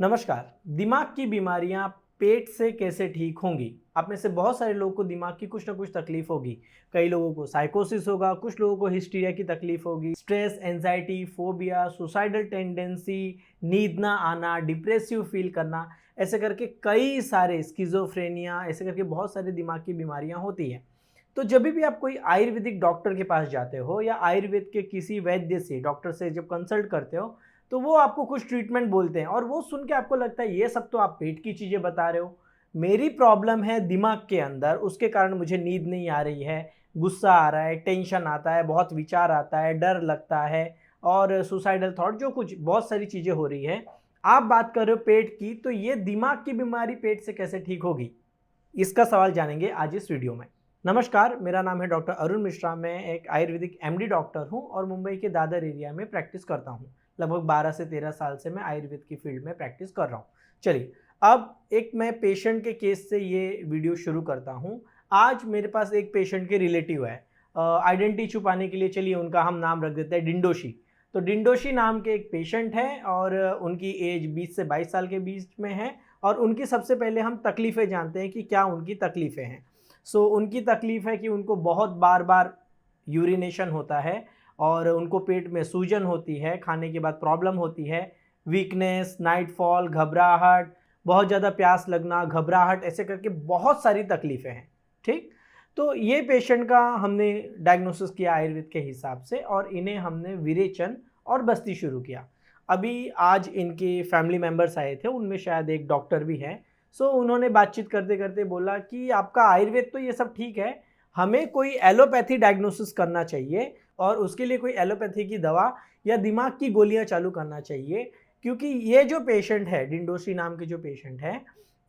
नमस्कार। दिमाग की बीमारियां पेट से कैसे ठीक होंगी? आप में से बहुत सारे लोगों को दिमाग की कुछ ना कुछ तकलीफ होगी। कई लोगों को साइकोसिस होगा, कुछ लोगों को हिस्टीरिया की तकलीफ होगी, stress, anxiety, phobia, suicidal tendency, नींद ना आना, डिप्रेसिव फील करना, ऐसे करके कई सारे स्किज़ोफ्रेनिया, ऐसे करके बहुत सारे दिमाग की बीमारियां होती हैं। तो जब भी आप कोई आयुर्वेदिक डॉक्टर के पास जाते हो या आयुर्वेद के किसी वैद्य से, डॉक्टर से जब कंसल्ट करते हो, तो वो आपको कुछ ट्रीटमेंट बोलते हैं और वो सुन के आपको लगता है ये सब तो आप पेट की चीज़ें बता रहे हो। मेरी प्रॉब्लम है दिमाग के अंदर, उसके कारण मुझे नींद नहीं आ रही है, गुस्सा आ रहा है, टेंशन आता है, बहुत विचार आता है, डर लगता है और सुसाइडल थॉट, जो कुछ बहुत सारी चीज़ें हो रही है। आप बात कर रहे हो पेट की, तो ये दिमाग की बीमारी पेट से कैसे ठीक होगी? इसका सवाल जानेंगे आज इस वीडियो में। नमस्कार, मेरा नाम है डॉक्टर अरुण मिश्रा। मैं एक आयुर्वेदिक एमडी डॉक्टर हूं और मुंबई के दादर एरिया में प्रैक्टिस करता हूं। लगभग 12 से 13 साल से मैं आयुर्वेद की फील्ड में प्रैक्टिस कर रहा हूं। चलिए, अब एक मैं पेशेंट के केस से ये वीडियो शुरू करता हूं। आज मेरे पास एक पेशेंट के रिलेटिव है। आइडेंटिटी छुपाने के लिए चलिए उनका हम नाम रख देते हैं डिंडोशी। तो डिंडोशी नाम के एक पेशेंट है और उनकी एज 20 से 22 साल के बीच में है। और उनकी सबसे पहले हम तकलीफ़ें जानते हैं कि क्या उनकी तकलीफ़ें हैं। उनकी तकलीफ़ है कि उनको बहुत बार बार यूरिनेशन होता है और उनको पेट में सूजन होती है, खाने के बाद प्रॉब्लम होती है, वीकनेस, नाइटफॉल, घबराहट, बहुत ज़्यादा प्यास लगना, घबराहट, ऐसे करके बहुत सारी तकलीफ़ें हैं। ठीक? तो ये पेशेंट का हमने डायग्नोसिस किया आयुर्वेद के हिसाब से और इन्हें हमने विरेचन और बस्ती शुरू किया। अभी आज इनके फैमिली मेंबर्स आए थे, उनमें शायद एक डॉक्टर भी है। उन्होंने बातचीत करते करते बोला कि आपका आयुर्वेद तो ये सब ठीक है, हमें कोई एलोपैथी डायग्नोसिस करना चाहिए और उसके लिए कोई एलोपैथी की दवा या दिमाग की गोलियां चालू करना चाहिए। क्योंकि ये जो पेशेंट है, डिंडोशी नाम के जो पेशेंट है,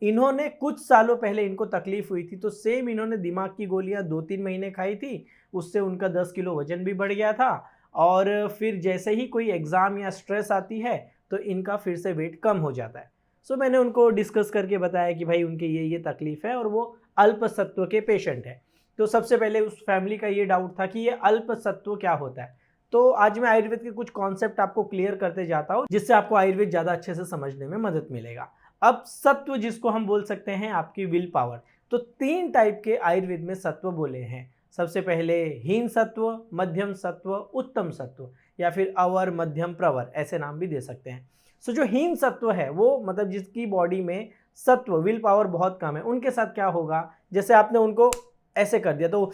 इन्होंने कुछ सालों पहले इनको तकलीफ हुई थी, तो सेम इन्होंने दिमाग की गोलियां 2-3 महीने खाई थी। उससे उनका 10 किलो वजन भी बढ़ गया था और फिर जैसे ही कोई एग्ज़ाम या स्ट्रेस आती है तो इनका फिर से वेट कम हो जाता है। मैंने उनको डिस्कस करके बताया कि भाई उनके ये तकलीफ़ है और वो अल्पसत्व के पेशेंट है। तो सबसे पहले उस फैमिली का ये डाउट था कि ये अल्पसत्व क्या होता है। तो आज मैं आयुर्वेद के कुछ कॉन्सेप्ट आपको क्लियर करते जाता हूँ, जिससे आपको आयुर्वेद ज़्यादा अच्छे से समझने में मदद मिलेगा। अब सत्व जिसको हम बोल सकते हैं आपकी विल पावर। तो 3 टाइप के आयुर्वेद में सत्व बोले हैं। सबसे पहले हीन सत्व, मध्यम सत्व, उत्तम सत्व, या फिर अवर, मध्यम, प्रवर, ऐसे नाम भी दे सकते हैं। जो हीन सत्व है वो मतलब जिसकी बॉडी में सत्व, विल पावर बहुत कम है, उनके साथ क्या होगा, जैसे आपने उनको ऐसे कर दिया तो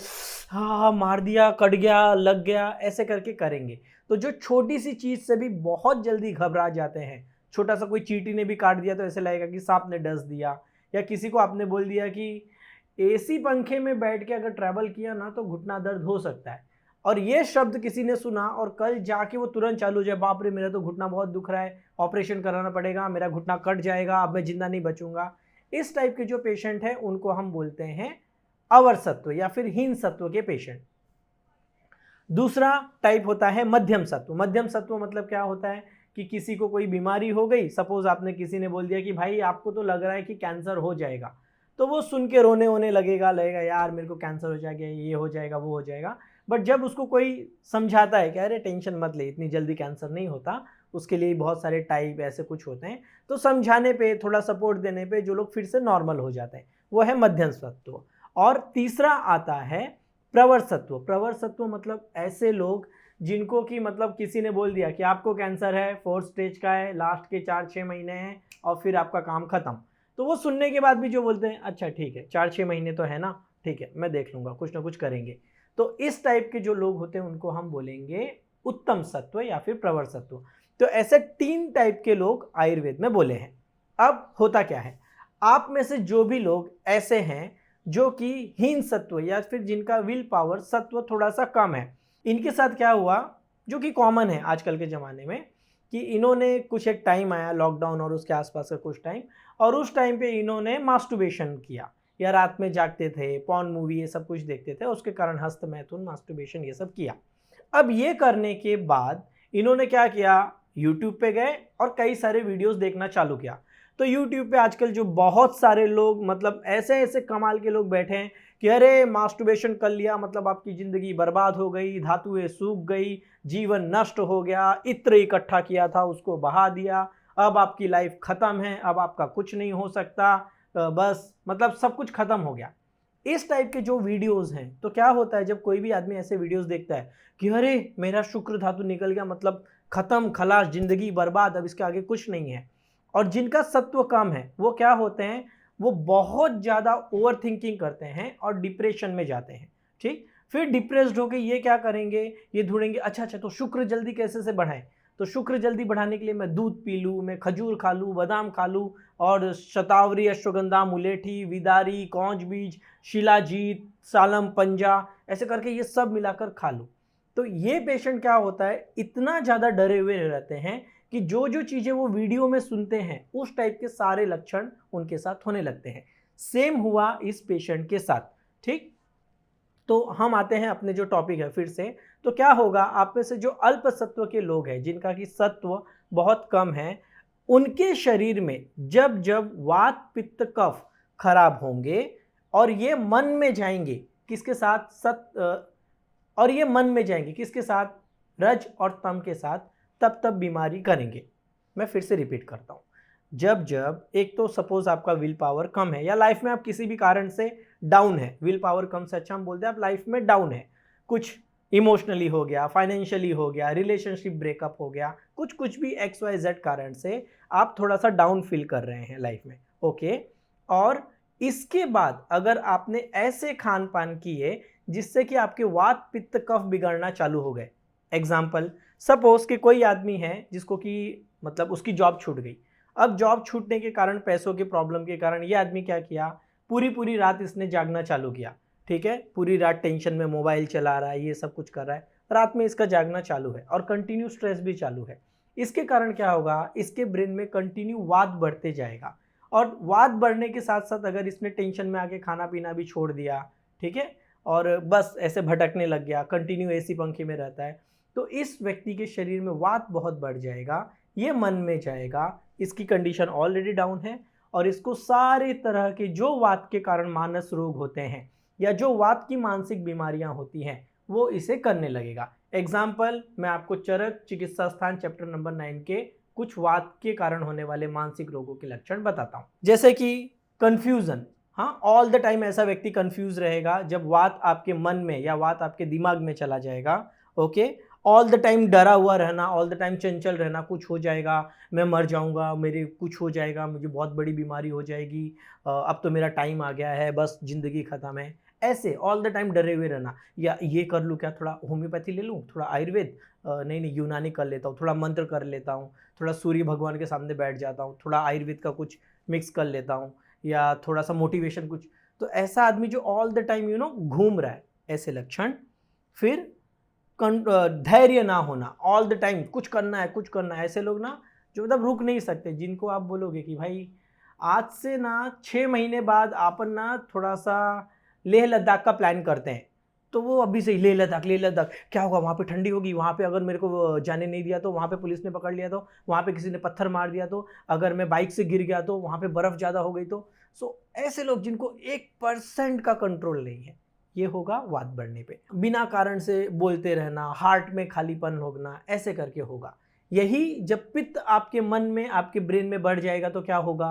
हाँ मार दिया, कट गया, लग गया, ऐसे करके करेंगे। तो जो छोटी सी चीज़ से भी बहुत जल्दी घबरा जाते हैं, छोटा सा कोई चींटी ने भी काट दिया तो ऐसे लगेगा कि सांप ने डस दिया, या किसी को आपने बोल दिया कि एसी पंखे में बैठ के अगर ट्रैवल किया ना तो घुटना दर्द हो सकता है, और ये शब्द किसी ने सुना और कल जाके वो तुरंत चालू हो जाए, बाप रे मेरा तो घुटना बहुत दुख रहा है, ऑपरेशन कराना पड़ेगा, मेरा घुटना कट जाएगा, अब मैं जिंदा नहीं बचूंगा। इस टाइप के जो पेशेंट हैं उनको हम बोलते हैं अवर सत्व या फिर हीन सत्व के पेशेंट। दूसरा टाइप होता है मध्यम सत्व। मध्यम सत्व मतलब क्या होता है कि किसी को कोई बीमारी हो गई, सपोज आपने किसी ने बोल दिया कि भाई आपको तो लग रहा है कि कैंसर हो जाएगा, तो वो सुन के रोने वोने लगेगा यार मेरे को कैंसर हो जाएगा, ये हो जाएगा, वो हो जाएगा। बट जब उसको कोई समझाता है कि अरे टेंशन मत ले, इतनी जल्दी कैंसर नहीं होता, उसके लिए बहुत सारे टाइप ऐसे कुछ होते हैं, तो समझाने पे, थोड़ा सपोर्ट देने पे जो लोग फिर से नॉर्मल हो जाते हैं, वो है मध्यम सत्व। और तीसरा आता है प्रवर सत्व। प्रवर सत्व मतलब ऐसे लोग जिनको कि मतलब किसी ने बोल दिया कि आपको कैंसर है, 4th स्टेज का है, लास्ट के 4-6 महीने हैं और फिर आपका काम खत्म। तो वो सुनने के बाद भी जो बोलते हैं अच्छा ठीक है, 4-6 महीने तो है ना, ठीक है मैं देख लूँगा, कुछ ना कुछ करेंगे। तो इस टाइप के जो लोग होते हैं उनको हम बोलेंगे उत्तम सत्व या फिर प्रवर सत्व। तो ऐसे 3 टाइप के लोग आयुर्वेद में बोले हैं। अब होता क्या है, आप में से जो भी लोग ऐसे हैं जो कि हीन सत्व या फिर जिनका विल पावर सत्व थोड़ा सा कम है, इनके साथ क्या हुआ, जो कि कॉमन है आजकल के ज़माने में, कि इन्होंने कुछ एक टाइम आया लॉकडाउन और उसके आसपास का कुछ टाइम, और उस टाइम पे इन्होंने मास्टरबेशन किया, या रात में जागते थे, पॉर्न मूवी ये सब कुछ देखते थे, उसके कारण हस्त मैथुन, मास्टरबेशन ये सब किया। अब ये करने के बाद इन्होंने क्या किया, यूट्यूब पे गए और कई सारे वीडियोस देखना चालू किया। तो यूट्यूब पे आजकल जो बहुत सारे लोग, मतलब ऐसे ऐसे कमाल के लोग बैठे हैं कि अरे मास्टरबेशन कर लिया मतलब आपकी ज़िंदगी बर्बाद हो गई, धातुएं सूख गई, जीवन नष्ट हो गया, इत्र इकट्ठा किया था उसको बहा दिया, अब आपकी लाइफ खत्म है, अब आपका कुछ नहीं हो सकता, बस मतलब सब कुछ खत्म हो गया। इस टाइप के जो वीडियोस हैं, तो क्या होता है जब कोई भी आदमी ऐसे वीडियोस देखता है कि अरे मेरा शुक्र धातु निकल गया, मतलब खत्म, खलास, जिंदगी बर्बाद, अब इसके आगे कुछ नहीं है। और जिनका सत्व कम है वो क्या होते हैं, वो बहुत ज़्यादा ओवर थिंकिंग करते हैं और डिप्रेशन में जाते हैं। ठीक, फिर डिप्रेस्ड होकर ये क्या करेंगे, ये ढूंढेंगे अच्छा अच्छा तो शुक्र जल्दी कैसे से बढ़ाएं, तो शुक्र जल्दी बढ़ाने के लिए मैं दूध पी लूँ, मैं खजूर खा लूँ, बादाम खा लूँ, और शतावरी, अश्वगंधा, मुलेठी, विदारी, कौंज बीज, शिलाजीत, सालम पंजा, ऐसे करके ये सब मिलाकर खा लूँ। तो ये पेशेंट क्या होता है, इतना ज़्यादा डरे हुए रहते हैं कि जो जो चीज़ें वो वीडियो में सुनते हैं उस टाइप के सारे लक्षण उनके साथ होने लगते हैं। सेम हुआ इस पेशेंट के साथ। ठीक, तो हम आते हैं अपने जो टॉपिक है फिर से। तो क्या होगा, आप में से जो अल्प सत्व के लोग हैं, जिनका कि सत्व बहुत कम है, उनके शरीर में जब जब वात पित्त कफ खराब होंगे और ये मन में जाएंगे किसके साथ, और ये मन में जाएंगे किसके साथ, रज और तम के साथ, तब तब बीमारी करेंगे। मैं फिर से रिपीट करता हूँ, जब जब एक तो सपोज आपका विल पावर कम है या लाइफ में आप किसी भी कारण से डाउन है, विल पावर कम से अच्छा हम बोलते हैं आप लाइफ में डाउन है, कुछ इमोशनली हो गया, फाइनेंशियली हो गया, रिलेशनशिप ब्रेकअप हो गया, कुछ कुछ भी XYZ कारण से आप थोड़ा सा डाउन फील कर रहे हैं लाइफ में। ओके, और इसके बाद अगर आपने ऐसे खान पान किए जिससे कि आपके वात पित्त कफ बिगड़ना चालू हो गए। एग्जाम्पल, सपोज कि कोई आदमी है जिसको कि मतलब उसकी जॉब छूट गई। अब जॉब छूटने के कारण, पैसों के प्रॉब्लम के कारण, ये आदमी क्या किया, पूरी पूरी रात इसने जागना चालू किया। ठीक है, पूरी रात टेंशन में मोबाइल चला रहा है, ये सब कुछ कर रहा है, रात में इसका जागना चालू है और कंटिन्यू स्ट्रेस भी चालू है। इसके कारण क्या होगा, इसके ब्रेन में कंटिन्यू वात बढ़ते जाएगा, और वात बढ़ने के साथ साथ अगर इसने टेंशन में आके खाना पीना भी छोड़ दिया, ठीक है, और बस ऐसे भटकने लग गया, कंटिन्यू एसी पंखे में रहता है, तो इस व्यक्ति के शरीर में वात बहुत बढ़ जाएगा, ये मन में जाएगा, इसकी कंडीशन ऑलरेडी डाउन है, और इसको सारे तरह के जो वात के कारण मानस रोग होते हैं या जो वात की मानसिक बीमारियां होती हैं वो इसे करने लगेगा। एग्जाम्पल, मैं आपको चरक चिकित्सा स्थान चैप्टर नंबर 9 के कुछ वात के कारण होने वाले मानसिक रोगों के लक्षण बताता हूँ। जैसे कि कंफ्यूजन, हाँ, ऑल द टाइम ऐसा व्यक्ति कंफ्यूज रहेगा जब वात आपके मन में या वात आपके दिमाग में चला जाएगा। ओके, ऑल द टाइम डरा हुआ रहना, ऑल द टाइम चंचल रहना, कुछ हो जाएगा, मैं मर जाऊंगा, मेरे कुछ हो जाएगा, मुझे बहुत बड़ी बीमारी हो जाएगी, अब तो मेरा टाइम आ गया है, बस जिंदगी खत्म है, ऐसे ऑल द टाइम डरे हुए रहना। या ये कर लूँ क्या, थोड़ा होम्योपैथी ले लूँ, थोड़ा आयुर्वेद, नहीं नहीं यूनानी कर लेता हूँ, थोड़ा मंत्र कर लेता हूँ, थोड़ा सूर्य भगवान के सामने बैठ जाता हूँ, थोड़ा आयुर्वेद का कुछ मिक्स कर लेता हूँ, या थोड़ा सा मोटिवेशन कुछ। तो ऐसा आदमी जो ऑल द टाइम घूम रहा है, ऐसे लक्षण। फिर धैर्य ना होना, ऑल द टाइम कुछ करना है कुछ करना है, ऐसे लोग ना जो मतलब रुक नहीं सकते, जिनको आप बोलोगे कि भाई आज से ना 6 महीने बाद आपन ना थोड़ा सा लेह लद्दाख का प्लान करते हैं, तो वो अभी से ही लेह लद्दाख क्या होगा, वहाँ पे ठंडी होगी, वहाँ पे अगर मेरे को जाने नहीं दिया तो, वहाँ पे पुलिस ने पकड़ लिया तो, वहाँ पे किसी ने पत्थर मार दिया तो, अगर मैं बाइक से गिर गया तो, वहाँ पे बर्फ़ ज़्यादा हो गई तो। सो ऐसे लोग जिनको 1% का कंट्रोल नहीं है, ये होगा वात बढ़ने पे। बिना कारण से बोलते रहना, हार्ट में खालीपन होना, ऐसे करके होगा। यही जब पित्त आपके मन में, आपके ब्रेन में बढ़ जाएगा तो क्या होगा,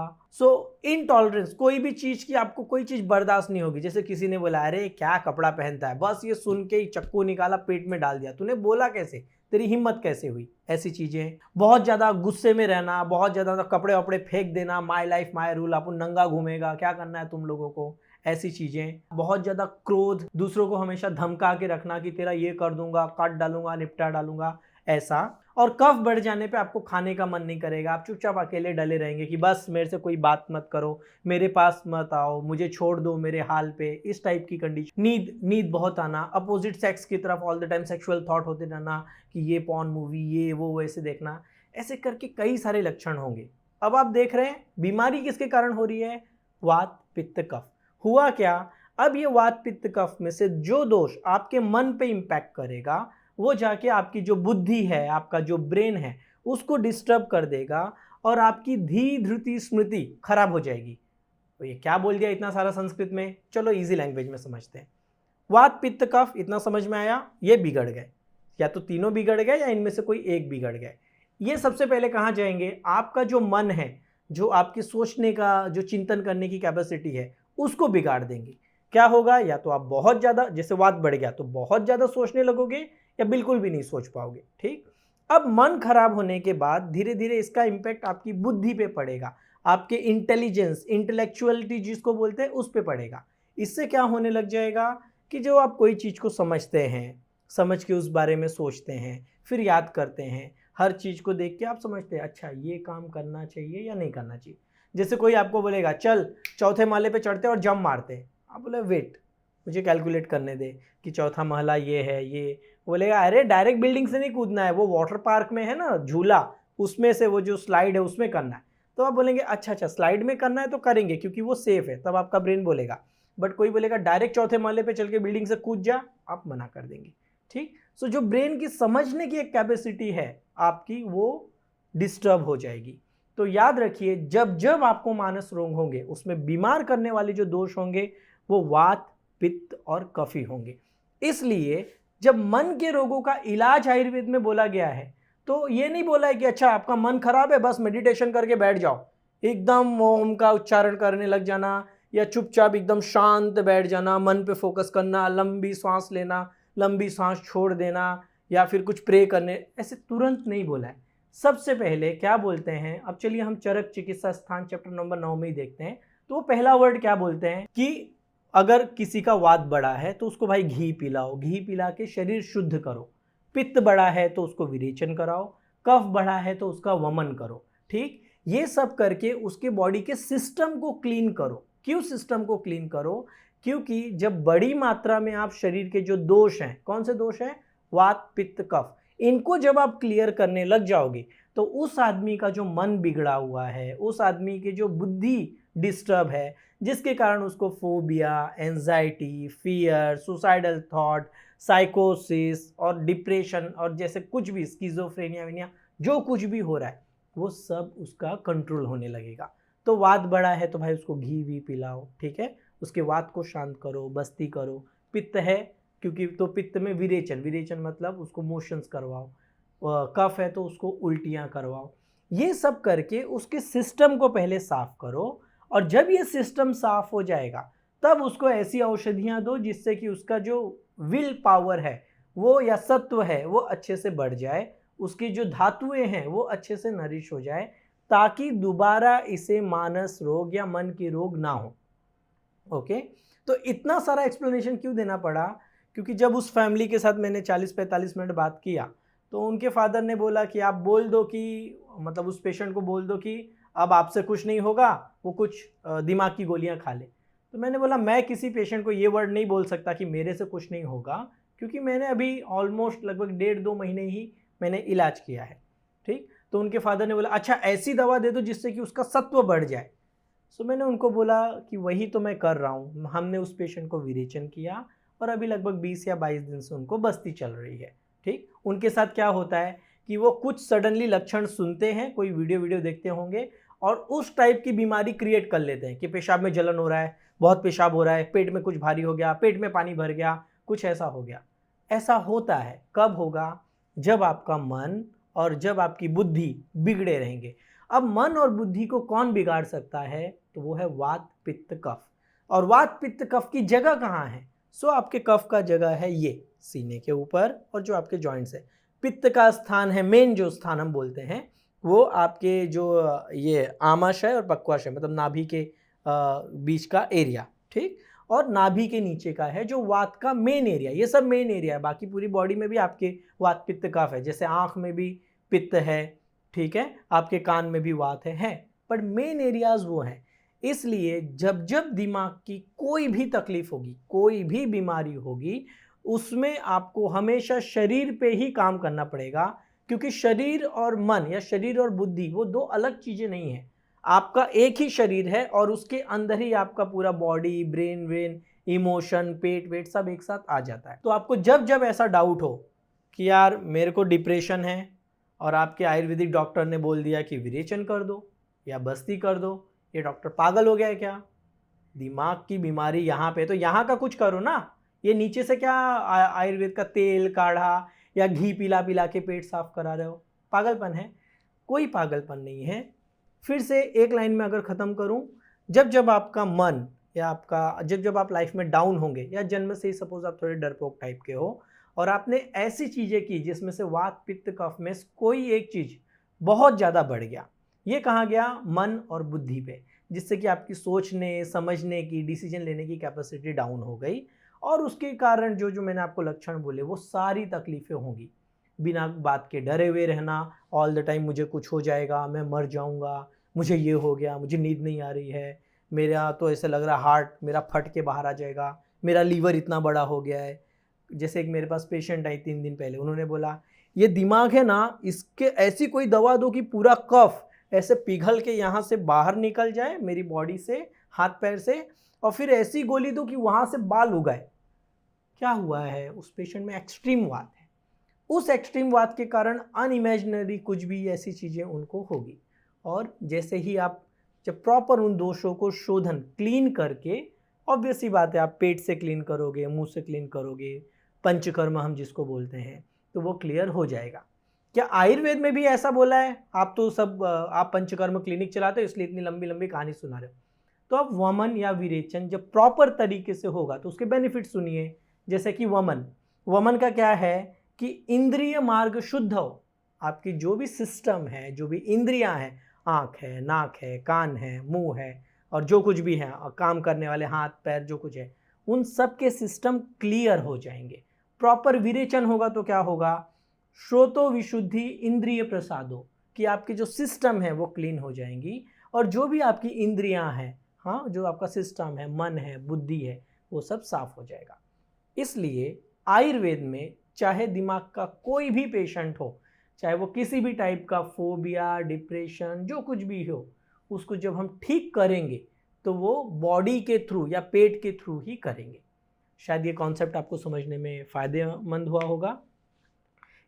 इनटॉलरेंस, कोई भी चीज की आपको कोई चीज बर्दाश्त नहीं होगी। जैसे किसी ने बोला अरे क्या कपड़ा पहनता है, बस ये सुन के ही चक्कू निकाला पेट में डाल दिया, तूने बोला कैसे, तेरी हिम्मत कैसे हुई, ऐसी चीजें। बहुत ज्यादा गुस्से में रहना, बहुत ज्यादा कपड़े वपड़े फेंक देना, माई लाइफ माई रूल, अपन नंगा घूमेगा, क्या करना है तुम लोगों को, ऐसी चीजें। बहुत ज्यादा क्रोध, दूसरों को हमेशा धमका के रखना कि तेरा ये कर दूंगा, काट डालूंगा, निपटा डालूंगा, ऐसा। और कफ बढ़ जाने पे आपको खाने का मन नहीं करेगा, आप चुपचाप अकेले डले रहेंगे कि बस मेरे से कोई बात मत करो, मेरे पास मत आओ, मुझे छोड़ दो मेरे हाल पे, इस टाइप की कंडीशन। नींद बहुत आना, अपोजिट सेक्स की तरफ all the time sexual thought होते रहना कि ये पॉर्न मूवी, ये वो, वैसे देखना, ऐसे करके कई सारे लक्षण होंगे। अब आप देख रहे हैं बीमारी किसके कारण हो रही है, वात पित्त कफ। हुआ क्या, अब ये वात पित्त कफ में से जो दोष आपके मन पे इंपैक्ट करेगा वो जाके आपकी जो बुद्धि है, आपका जो ब्रेन है, उसको डिस्टर्ब कर देगा और आपकी धी धृति स्मृति खराब हो जाएगी। तो ये क्या बोल दिया इतना सारा संस्कृत में, चलो इजी लैंग्वेज में समझते हैं। वात पित्त कफ इतना समझ में आया, ये बिगड़ गए, या तो तीनों बिगड़ गए या इनमें से कोई एक बिगड़ गए। ये सबसे पहले कहाँ जाएंगे, आपका जो मन है, जो आपके सोचने का, जो चिंतन करने की कैपेसिटी है, उसको बिगाड़ देंगे। क्या होगा, या तो आप बहुत ज़्यादा, जैसे वात बढ़ गया तो बहुत ज़्यादा सोचने लगोगे या बिल्कुल भी नहीं सोच पाओगे। ठीक, अब मन खराब होने के बाद धीरे धीरे इसका इम्पैक्ट आपकी बुद्धि पे पड़ेगा, आपके इंटेलिजेंस, इंटेलेक्चुअलिटी जिसको बोलते हैं, उस पे पड़ेगा। इससे क्या होने लग जाएगा कि जो आप कोई चीज़ को समझते हैं, समझ के उस बारे में सोचते हैं, फिर याद करते हैं, हर चीज़ को देख के आप समझते हैं अच्छा ये काम करना चाहिए या नहीं करना चाहिए। जैसे कोई आपको बोलेगा चल चौथे माले पे चढ़ते और जंप मारते हैं, आप बोले वेट मुझे कैलकुलेट करने दे कि चौथा महला ये है, ये बोलेगा अरे डायरेक्ट बिल्डिंग से नहीं कूदना है, वो वाटर पार्क में है ना झूला, उसमें से वो जो स्लाइड है उसमें करना है। तो आप बोलेंगे अच्छा अच्छा स्लाइड में करना है तो करेंगे क्योंकि वो सेफ है, तब आपका ब्रेन बोलेगा। बट कोई बोलेगा डायरेक्ट चौथे माले पे चल के बिल्डिंग से कूद जा, आप मना कर देंगे। ठीक, सो जो ब्रेन की समझने की एक कैपेसिटी है आपकी, वो डिस्टर्ब हो जाएगी। तो याद रखिए, जब जब आपको मानस रोग होंगे उसमें बीमार करने वाले जो दोष होंगे वो वात, पित्त और कफ ही होंगे। इसलिए जब मन के रोगों का इलाज आयुर्वेद में बोला गया है तो ये नहीं बोला है कि अच्छा आपका मन खराब है बस मेडिटेशन करके बैठ जाओ, एकदम ओम का उच्चारण करने लग जाना या चुपचाप एकदम शांत बैठ जाना, मन पे फोकस करना, लंबी सांस लेना, लंबी सांस छोड़ देना, या फिर कुछ प्रे करने, ऐसे तुरंत नहीं बोला है। सबसे पहले क्या बोलते हैं, अब चलिए हम चरक चिकित्सा स्थान चैप्टर नंबर 9 में ही देखते हैं। तो वो पहला वर्ड क्या बोलते हैं कि अगर किसी का वात बढ़ा है तो उसको भाई घी पिलाओ, घी पिला के शरीर शुद्ध करो। पित्त बढ़ा है तो उसको विरेचन कराओ, कफ बढ़ा है तो उसका वमन करो। ठीक, ये सब करके उसके बॉडी के सिस्टम को क्लीन करो। क्यों सिस्टम को क्लीन करो, क्योंकि जब बड़ी मात्रा में आप शरीर के जो दोष हैं, कौन से दोष हैं, वात, पित्त, कफ, इनको जब आप क्लियर करने लग जाओगे तो उस आदमी का जो मन बिगड़ा हुआ है, उस आदमी की जो बुद्धि डिस्टर्ब है, जिसके कारण उसको phobia, anxiety, fear, suicidal thought, साइकोसिस और डिप्रेशन और जैसे कुछ भी स्किज़ोफ्रेनिया विनिया जो कुछ भी हो रहा है वो सब उसका कंट्रोल होने लगेगा। तो वात बढ़ा है तो भाई उसको घी भी पिलाओ, ठीक है, उसके वात को शांत करो, बस्ती करो। पित्त है क्योंकि तो पित्त में विरेचन, विरेचन मतलब उसको मोशंस करवाओ। कफ है तो उसको उल्टियाँ करवाओ। ये सब करके उसके सिस्टम को पहले साफ करो, और जब ये सिस्टम साफ हो जाएगा तब उसको ऐसी औषधियाँ दो जिससे कि उसका जो विल पावर है वो, या सत्व है वो अच्छे से बढ़ जाए, उसकी जो धातुएं हैं वो अच्छे से नरिश हो जाए, ताकि दोबारा इसे मानस रोग या मन की रोग ना हो। ओके, तो इतना सारा एक्सप्लेनेशन क्यों देना पड़ा, क्योंकि जब उस फैमिली के साथ मैंने 40-45 मिनट बात किया तो उनके फादर ने बोला कि आप बोल दो कि, मतलब उस पेशेंट को बोल दो कि अब आपसे कुछ नहीं होगा, वो कुछ दिमाग की गोलियां खा ले। तो मैंने बोला मैं किसी पेशेंट को ये वर्ड नहीं बोल सकता कि मेरे से कुछ नहीं होगा, क्योंकि मैंने अभी ऑलमोस्ट लगभग 1.5-2 महीने ही मैंने इलाज किया है। ठीक, तो उनके फादर ने बोला अच्छा ऐसी दवा दे दो जिससे कि उसका सत्व बढ़ जाए। सो मैंने उनको बोला कि वही तो मैं कर रहा हूँ। हमने उस पेशेंट को विरेचन किया और अभी लगभग 20 या 22 दिन से उनको बस्ती चल रही है। ठीक, उनके साथ क्या होता है कि वो कुछ सडनली लक्षण सुनते हैं, कोई वीडियो देखते होंगे और उस टाइप की बीमारी क्रिएट कर लेते हैं कि पेशाब में जलन हो रहा है, बहुत पेशाब हो रहा है, पेट में कुछ भारी हो गया, पेट में पानी भर गया, कुछ ऐसा हो गया। ऐसा होता है कब होगा, जब आपका मन और जब आपकी बुद्धि बिगड़े रहेंगे। अब मन और बुद्धि को कौन बिगाड़ सकता है, तो वो है वात, पित्त, कफ। और वात, पित्त, कफ की जगह कहाँ है, सो आपके कफ का जगह है ये सीने के ऊपर और जो आपके जॉइंट्स है। पित्त का स्थान है, मेन जो स्थान हम बोलते हैं वो आपके जो ये आमाशय और पक्वाशय मतलब नाभि के बीच का एरिया। ठीक, और नाभि के नीचे का है जो वात का मेन एरिया। ये सब मेन एरिया है, बाकी पूरी बॉडी में भी आपके वात, पित्त, कफ है। जैसे आँख में भी पित्त है, ठीक है, आपके कान में भी वात है, पर मेन एरियाज वो हैं। इसलिए जब जब दिमाग की कोई भी तकलीफ होगी, कोई भी बीमारी होगी, उसमें आपको हमेशा शरीर पे ही काम करना पड़ेगा, क्योंकि शरीर और मन या शरीर और बुद्धि वो दो अलग चीज़ें नहीं हैं। आपका एक ही शरीर है और उसके अंदर ही आपका पूरा बॉडी, ब्रेन, इमोशन, पेट वेट सब एक साथ आ जाता है। तो आपको जब जब ऐसा डाउट हो कि यार मेरे को डिप्रेशन है और आपके आयुर्वेदिक डॉक्टर ने बोल दिया कि विरेचन कर दो या बस्ती कर दो, ये डॉक्टर पागल हो गया है क्या? दिमाग की बीमारी यहाँ पे, तो यहाँ का कुछ करो ना। ये नीचे से क्या आयुर्वेद का तेल काढ़ा या घी पिला पिला के पेट साफ करा रहे हो, पागलपन है। कोई पागलपन नहीं है। फिर से एक लाइन में अगर ख़त्म करूं, जब जब आपका मन या आपका जब जब आप लाइफ में डाउन होंगे या जन्म से ही सपोज आप थोड़े डरपोक टाइप के हो और आपने ऐसी चीज़ें की जिसमें से वात पित्त कफ में कोई एक चीज़ बहुत ज़्यादा बढ़ गया, ये कहाँ गया? मन और बुद्धि पे, जिससे कि आपकी सोचने समझने की डिसीजन लेने की कैपेसिटी डाउन हो गई और उसके कारण जो जो मैंने आपको लक्षण बोले वो सारी तकलीफ़ें होंगी। बिना बात के डरे हुए रहना, ऑल द टाइम मुझे कुछ हो जाएगा, मैं मर जाऊंगा, मुझे ये हो गया, मुझे नींद नहीं आ रही है, मेरा तो ऐसे लग रहा हार्ट मेरा फट के बाहर आ जाएगा, मेरा लीवर इतना बड़ा हो गया है। जैसे एक मेरे पास पेशेंट आई 3 दिन पहले, उन्होंने बोला ये दिमाग है ना, इसके ऐसी कोई दवा दो कि पूरा कफ ऐसे पिघल के यहाँ से बाहर निकल जाए मेरी बॉडी से, हाथ पैर से, और फिर ऐसी गोली दो कि वहाँ से बाल उगाए। क्या हुआ है? उस पेशेंट में एक्सट्रीम वात है। उस एक्सट्रीम वात के कारण अनइमेजिनरी कुछ भी ऐसी चीज़ें उनको होगी। और जैसे ही आप जब प्रॉपर उन दोषों को शोधन क्लीन करके, ऑब्वियस सी बात है आप पेट से क्लीन करोगे, मुंह से क्लीन करोगे, पंचकर्म हम जिसको बोलते हैं, तो वो क्लियर हो जाएगा। क्या आयुर्वेद में भी ऐसा बोला है? आप तो सब आप पंचकर्म क्लिनिक चलाते हो इसलिए इतनी लंबी लंबी कहानी सुना रहे हो। तो अब वमन या विरेचन जब प्रॉपर तरीके से होगा तो उसके बेनिफिट सुनिए। जैसे कि वमन का क्या है कि इंद्रिय मार्ग शुद्ध हो, आपकी जो भी सिस्टम है, जो भी इंद्रियां हैं, आँख है, नाक है, कान है, मुंह है, और जो कुछ भी है काम करने वाले हाथ पैर जो कुछ है, उन सब के सिस्टम क्लियर हो जाएंगे। प्रॉपर विरेचन होगा तो क्या होगा? श्रोतो विशुद्धि इंद्रिय प्रसादो, कि आपकी जो सिस्टम है वो क्लीन हो जाएंगी और जो भी आपकी इंद्रियां हैं, हाँ, जो आपका सिस्टम है, मन है, बुद्धि है, वो सब साफ हो जाएगा। इसलिए आयुर्वेद में चाहे दिमाग का कोई भी पेशेंट हो, चाहे वो किसी भी टाइप का फोबिया, डिप्रेशन, जो कुछ भी हो, उसको जब हम ठीक करेंगे तो वो बॉडी के थ्रू या पेट के थ्रू ही करेंगे। शायद ये कॉन्सेप्ट आपको समझने में फ़ायदेमंद हुआ होगा।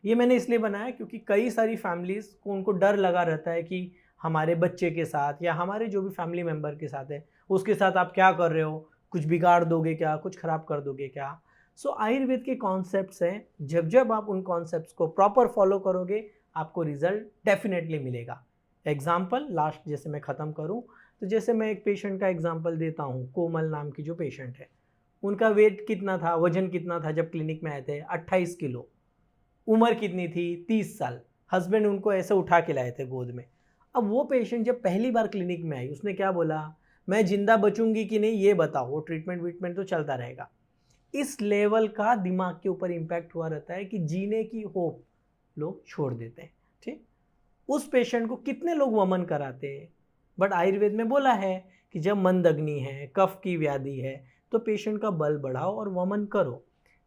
ये मैंने इसलिए बनाया क्योंकि कई सारी फैमिलीज़ को उनको डर लगा रहता है कि हमारे बच्चे के साथ या हमारे जो भी फैमिली मेम्बर के साथ है उसके साथ आप क्या कर रहे हो, कुछ बिगाड़ दोगे क्या, कुछ ख़राब कर दोगे क्या। सो आयुर्वेद के कॉन्सेप्ट्स हैं, जब जब आप उन कॉन्सेप्ट्स को प्रॉपर फॉलो करोगे आपको रिजल्ट डेफिनेटली मिलेगा। एग्जाम्पल लास्ट जैसे मैं ख़त्म करूँ तो जैसे मैं एक पेशेंट का एग्जाम्पल देता हूँ, कोमल नाम की जो पेशेंट है, उनका वेट कितना था, वजन कितना था जब क्लिनिक में आए थे? 28 किलो। उम्र कितनी थी? 30 साल। हस्बैंड उनको ऐसे उठा के लाए थे गोद में। अब वो पेशेंट जब पहली बार क्लिनिक में आई, उसने क्या बोला? मैं जिंदा बचूंगी कि नहीं ये बताओ, वो ट्रीटमेंट तो चलता रहेगा। इस लेवल का दिमाग के ऊपर इम्पैक्ट हुआ रहता है कि जीने की होप लोग छोड़ देते हैं। ठीक, उस पेशेंट को कितने लोग वमन कराते हैं, बट आयुर्वेद में बोला है कि जब मंदग्नि है, कफ की व्याधि है, तो पेशेंट का बल बढ़ाओ और वमन करो।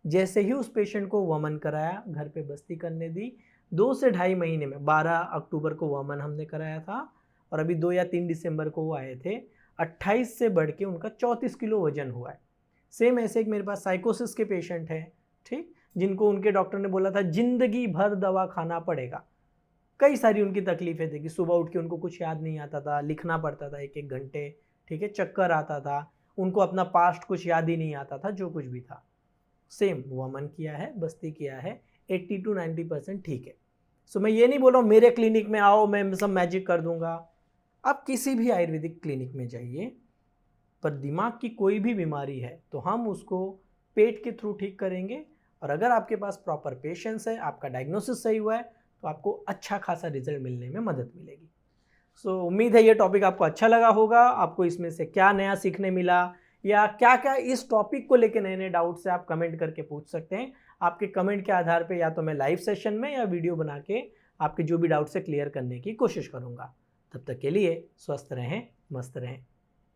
जैसे ही उस पेशेंट को वमन कराया, घर पे बस्ती करने दी, 2 से ढाई महीने में 12 अक्टूबर को वमन हमने कराया था और अभी 2 या 3 दिसंबर को वो आए थे, 28 से बढ़ के उनका 34 किलो वजन हुआ है। सेम ऐसे एक मेरे पास साइकोसिस के पेशेंट हैं, ठीक, जिनको उनके डॉक्टर ने बोला था जिंदगी भर दवा खाना पड़ेगा। कई सारी उनकी तकलीफें थी कि सुबह उठ के उनको कुछ याद नहीं आता था, लिखना पड़ता था 1-1 घंटे, ठीक है, चक्कर आता था, उनको अपना पास्ट कुछ याद ही नहीं आता था, जो कुछ भी था। सेम वमन किया है, बस्ती किया है, 80 to 90% ठीक है। सो मैं ये नहीं बोल रहा हूँ मेरे क्लिनिक में आओ मैं सब मैजिक कर दूंगा। आप किसी भी आयुर्वेदिक क्लिनिक में जाइए, पर दिमाग की कोई भी बीमारी है तो हम उसको पेट के थ्रू ठीक करेंगे, और अगर आपके पास प्रॉपर पेशेंस है, आपका डायग्नोसिस सही हुआ है, तो आपको अच्छा खासा रिजल्ट मिलने में मदद मिलेगी। सो उम्मीद है ये टॉपिक आपको अच्छा लगा होगा। आपको इसमें से क्या नया सीखने मिला या क्या क्या इस टॉपिक को लेकर नए नए डाउट्स है, आप कमेंट करके पूछ सकते हैं। आपके कमेंट के आधार पे या तो मैं लाइव सेशन में या वीडियो बना के आपके जो भी डाउट्स है क्लियर करने की कोशिश करूँगा। तब तक के लिए स्वस्थ रहें, मस्त रहें।